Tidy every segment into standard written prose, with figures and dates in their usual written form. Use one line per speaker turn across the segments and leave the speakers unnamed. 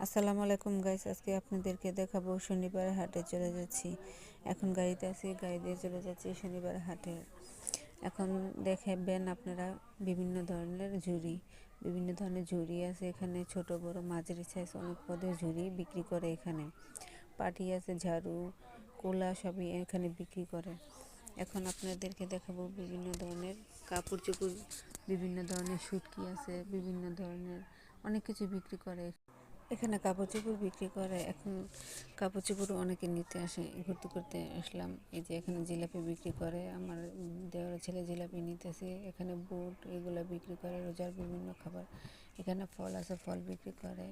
আসসালামু আলাইকুম গাইস, আজকে আপনাদেরকে দেখাবো শনিবার হাটে চলে যাচ্ছি। এখন গাড়িতে আছি, গাড়ি দিয়ে চলে যাচ্ছি শনিবার হাটে। এখন দেখাবেন আপনারা বিভিন্ন ধরনের ঝুড়ি আছে এখানে, ছোট বড় মাঝারি সাইজ অনেক পদের ঝুড়ি বিক্রি করে। এখানে পাটি আছে, ঝাড়ু, কোলা সবই এখানে বিক্রি করে। এখন আপনাদেরকে দেখাবো বিভিন্ন ধরনের কাপড় চোপড়, বিভিন্ন ধরনের শুটকি আছে, বিভিন্ন ধরনের অনেক কিছু বিক্রি করে। এখানে কাপড় চোপড় বিক্রি করে। এখন কাপড় চোপড় অনেকে নিতে আসে, ঘুরতে ঘুরতে আসলাম। এই যে এখানে জিলাপি বিক্রি করে, আমার দেওয়ার ছেলে জিলাপি নিতেছে। এখানে বুট এগুলো বিক্রি করে, রোজার বিভিন্ন খাবার। এখানে ফল আছে, ফল বিক্রি করে,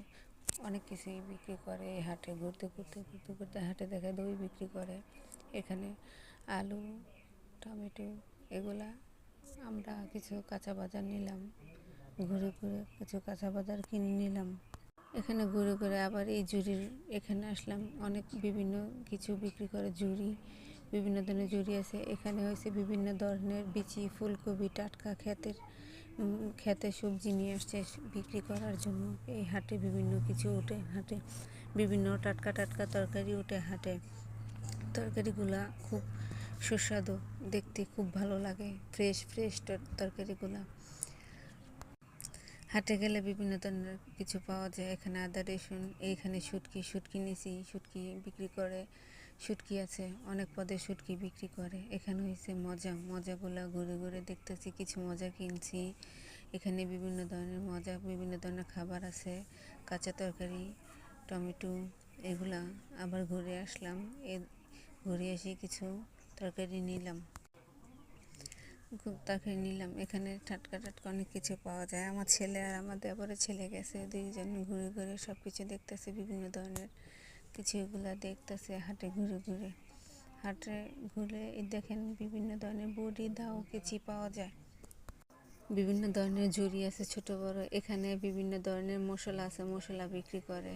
অনেক কিছুই বিক্রি করে। এই হাটে ঘুরতে হাটে দেখা দই বিক্রি করে। এখানে আলু, টমেটো এগুলা। আমরা কিছু কাঁচা বাজার নিলাম, ঘুরে ঘুরে কিছু কাঁচা বাজার কিনে নিলাম। এখানে ঘুরে ঘুরে আবার এই ঝুড়ির এখানে আসলাম। অনেক বিভিন্ন কিছু বিক্রি করে ঝুড়ি, বিভিন্ন ধরনের ঝুড়ি আছে। এখানে হয়েছে বিভিন্ন ধরনের বিচি, ফুলকপি, টাটকা ক্ষেতে সবজি নিয়ে আসছে বিক্রি করার জন্য। এই হাটে বিভিন্ন কিছু ওঠে, হাটে বিভিন্ন টাটকা টাটকা তরকারি ওঠে হাটে। তরকারিগুলা খুব সুস্বাদু, দেখতে খুব ভালো লাগে, ফ্রেশ ফ্রেশ তরকারিগুলা। হাটে গেলে বিভিন্ন ধরনের কিছু পাওয়া যায়। এখানে আদা রসুন, এইখানে শুটকি নিছি, শুটকি বিক্রি করে। শুটকি আছে, অনেক পদের শুটকি বিক্রি করে। এখানে হয়েছে মজাগুলা ঘুরে ঘুরে দেখতেছি, কিছু মজা কিনছি। এখানে বিভিন্ন ধরনের মজা, বিভিন্ন ধরনের খাবার আছে, কাঁচা তরকারি, টমেটো এগুলা। আবার ঘুরে আসলাম, ঘুরে এসে কিছু তরকারি নিলাম। এখানে টাটকা টাটকা অনেক কিছু পাওয়া যায়। আমার ছেলে আর আমার দেবরের ছেলে গেছে, দুইজন ঘুরে ঘুরে সব কিছু দেখতেছে, বিভিন্ন ধরনের কিছু এগুলা দেখতেছে হাটে ঘুরে ঘুরে। হাটে ঘুরে দেখেন বিভিন্ন ধরনের বড়ি, দাও, কেচি পাওয়া যায়। বিভিন্ন ধরনের ঝুড়ি আছে ছোট বড়। এখানে বিভিন্ন ধরনের মশলা আছে, মশলা বিক্রি করে।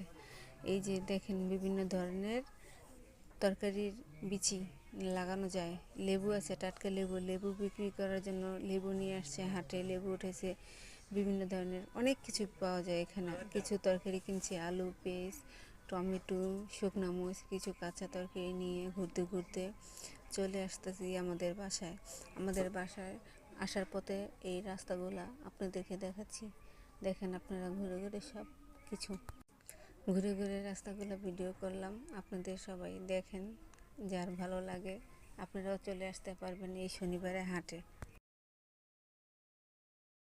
এই যে দেখেন বিভিন্ন ধরনের তরকারির বিচি লাগানো যায়। লেবু আছে, টাটকা লেবু বিক্রি করার জন্য লেবু নিয়ে আসছে হাটে, লেবু উঠেছে। বিভিন্ন ধরনের অনেক কিছু পাওয়া যায় এখানে। কিছু তরকারি কিনছি, আলু, পেঁয়াজ, টমেটো, শুকনো মরিচ, কিছু কাঁচা তরকারি নিয়ে ঘুরতে ঘুরতে চলে আসতেছি আমাদের বাসায় আসার পথে এই রাস্তাগুলা আপনাদেরকে দেখাচ্ছি। দেখেন আপনারা ঘুরে ঘুরে সব কিছু ঘুরে ঘুরে রাস্তাগুলো ভিডিও করলাম। আপনাদের সবাই দেখেন, যার ভালো লাগে আপনারাও চলে আসতে পারবেন এই শনিবারে হাটে।